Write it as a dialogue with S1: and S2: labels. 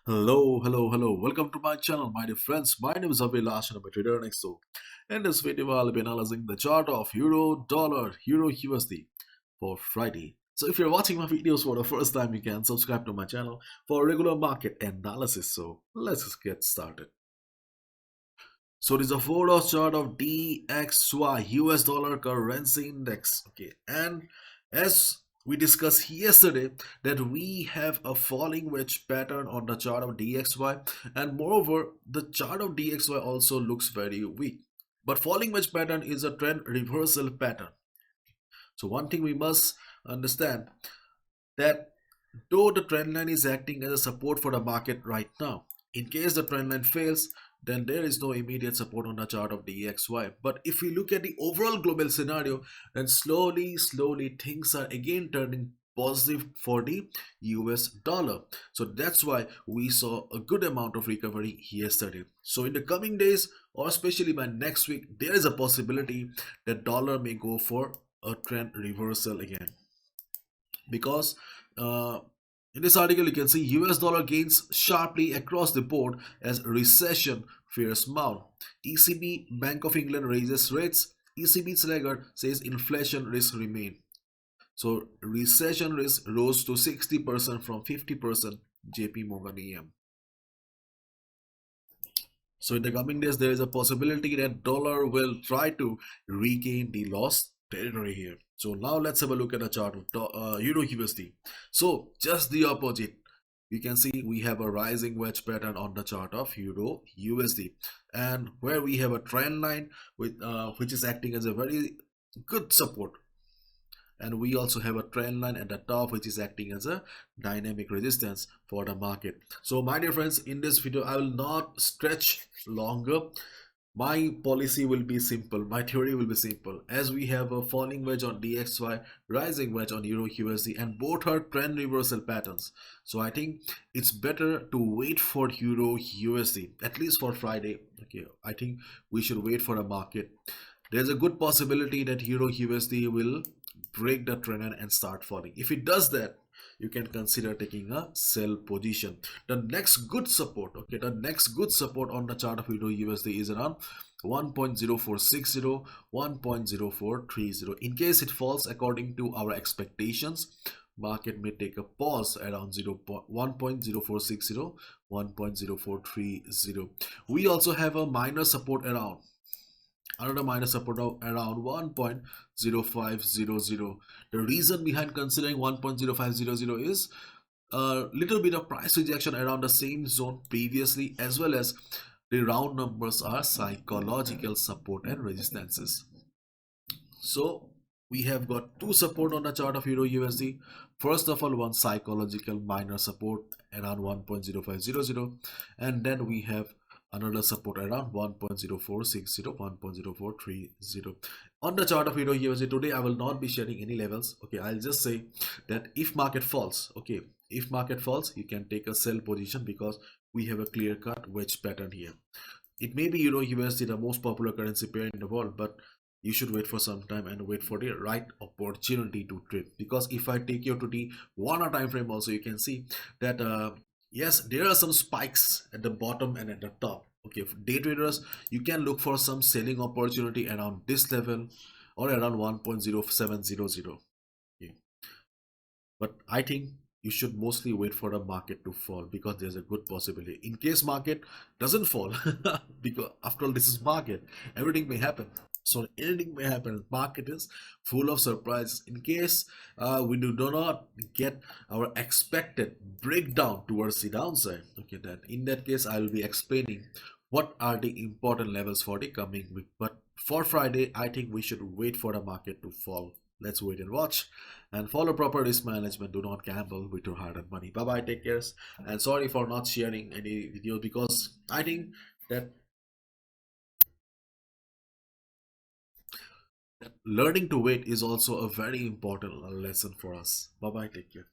S1: Hello. Welcome to my channel, my dear friends. My name is Abhilash and I'm a trader next. So, in this video, I'll be analyzing the chart of Euro, Dollar, Euro USD for Friday. So, if you're watching my videos for the first time, you can subscribe to my channel for regular market analysis. So, let's just get started. So, it is a 4-hour chart of DXY, US dollar currency index. Okay, and as we discussed yesterday that we have a falling wedge pattern on the chart of DXY, and moreover the chart of DXY also looks very weak, but falling wedge pattern is a trend reversal pattern. So one thing we must understand, that though the trend line is acting as a support for the market right now, in case the trend line fails, then there is no immediate support on the chart of DXY. But if we look at the overall global scenario, then slowly things are again turning positive for the US dollar. So that's why we saw a good amount of recovery yesterday. So in the coming days, or especially by next week, there is a possibility that dollar may go for a trend reversal again, because in this article you can see US dollar gains sharply across the board as recession fears mount. ECB, Bank of England raises rates. ECB laggard says inflation risks remain. So recession risk rose to 60% from 50%, JP Morgan EM. So in the coming days, there is a possibility that dollar will try to regain the lost territory here. So now let's have a look at the chart of Euro USD. So just the opposite. You can see we have a rising wedge pattern on the chart of Euro USD, and where we have a trend line with which is acting as a very good support, and we also have a trend line at the top which is acting as a dynamic resistance for the market. So my dear friends, in this video I will not stretch longer. My policy will be simple, my theory will be simple, as we have a falling wedge on DXY, rising wedge on Euro USD, and both are trend reversal patterns. So I think it's better to wait for Euro USD, at least for Friday. Okay, I think we should wait for a market. There's a good possibility that Euro USD will break the trend line and start falling. If it does that, you can consider taking a sell position. The next good support, okay, the next good support on the chart of Euro USD is around 1.0460, 1.0430. In case it falls according to our expectations, market may take a pause around 1.0460, 1.0430. We also have a minor support around, another minor support of around 1.0500. The reason behind considering 1.0500 is a little bit of price rejection around the same zone previously, as well as the round numbers are psychological support and resistances. So we have got two support on the chart of Euro USD. First of all, one psychological minor support around 1.0500, and then we have another support around 1.0460, 1.0430. On the chart of Euro USD today, I will not be sharing any levels. Okay, I'll just say that if market falls, okay, if market falls, you can take a sell position, because we have a clear cut wedge pattern here. It may be Euro USD the most popular currency pair in the world, but you should wait for some time and wait for the right opportunity to trade. Because if I take you to the 1 hour time frame also, you can see that yes, there are some spikes at the bottom and at the top. Okay, for day traders, you can look for some selling opportunity around this level or around 1.0700. Okay. But I think you should mostly wait for the market to fall, because there's a good possibility. In case market doesn't fall, because after all, this is market, everything may happen. So anything may happen. Market is full of surprises. In case we do not get our expected breakdown towards the downside, okay, then in that case I will be explaining what are the important levels for the coming week. But for Friday, I think we should wait for the market to fall. Let's wait and watch, and follow proper risk management. Do not gamble with your hard-earned money. Bye bye, take care, and sorry for not sharing any video, because I think that learning to wait is also a very important lesson for us. Bye bye, take care.